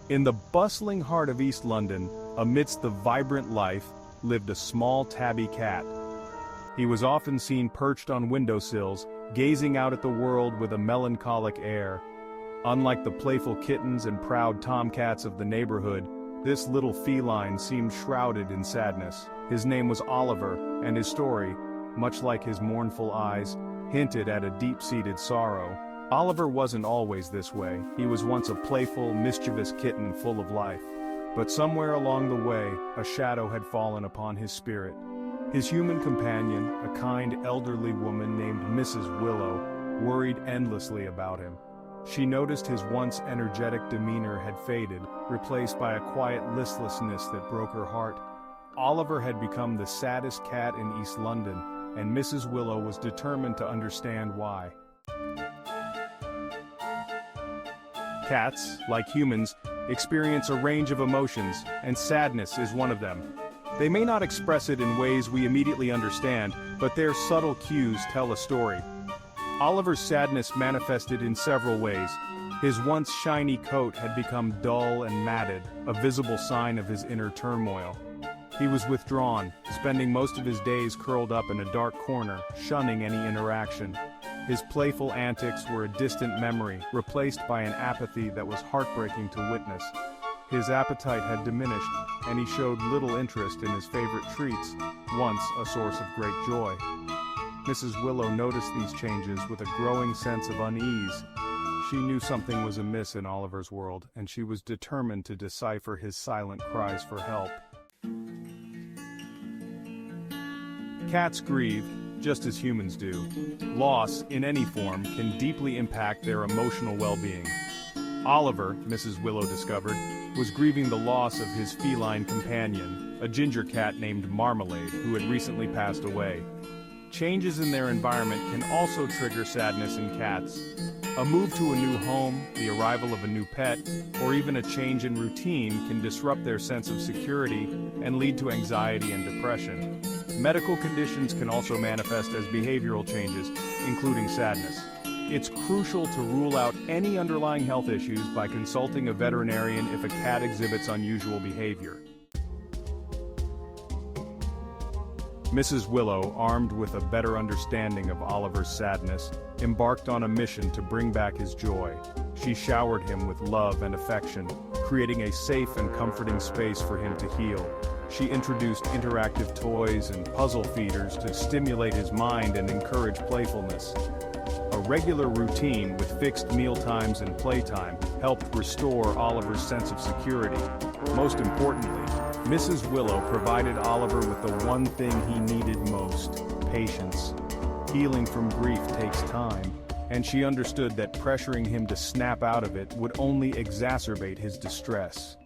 In the bustling heart of East London, amidst the vibrant life, lived a small tabby cat. He was often seen perched on windowsills, gazing out at the world with a melancholic air. Unlike the playful kittens and proud tomcats of the neighborhood, this little feline seemed shrouded in sadness. His name was Oliver, and his story, much like his mournful eyes, hinted at a deep-seated sorrow. Oliver wasn't always this way. He was once a playful, mischievous kitten full of life. But somewhere along the way, a shadow had fallen upon his spirit. His human companion, a kind elderly woman named Mrs. Willow, worried endlessly about him. She noticed his once energetic demeanor had faded, replaced by a quiet listlessness that broke her heart. Oliver had become the saddest cat in East London, and Mrs. Willow was determined to understand why. Cats, like humans, experience a range of emotions, and sadness is one of them. They may not express it in ways we immediately understand, but their subtle cues tell a story. Oliver's sadness manifested in several ways. His once shiny coat had become dull and matted, a visible sign of his inner turmoil. He was withdrawn, spending most of his days curled up in a dark corner, shunning any interaction. His playful antics were a distant memory, replaced by an apathy that was heartbreaking to witness. His appetite had diminished, and he showed little interest in his favorite treats, once a source of great joy. Mrs. Willow noticed these changes with a growing sense of unease. She knew something was amiss in Oliver's world, and she was determined to decipher his silent cries for help. Cats grieve, just as humans do. Loss, in any form, can deeply impact their emotional well-being. Oliver, Mrs. Willow discovered, was grieving the loss of his feline companion, a ginger cat named Marmalade, who had recently passed away. Changes in their environment can also trigger sadness in cats. A move to a new home, the arrival of a new pet, or even a change in routine can disrupt their sense of security and lead to anxiety and depression. Medical conditions can also manifest as behavioral changes, including sadness. It's crucial to rule out any underlying health issues by consulting a veterinarian if a cat exhibits unusual behavior. Mrs. Willow, armed with a better understanding of Oliver's sadness, embarked on a mission to bring back his joy. She showered him with love and affection, creating a safe and comforting space for him to heal. She introduced interactive toys and puzzle feeders to stimulate his mind and encourage playfulness. A regular routine with fixed meal times and playtime helped restore Oliver's sense of security. Most importantly, Mrs. Willow provided Oliver with the one thing he needed most: patience. Healing from grief takes time, and she understood that pressuring him to snap out of it would only exacerbate his distress.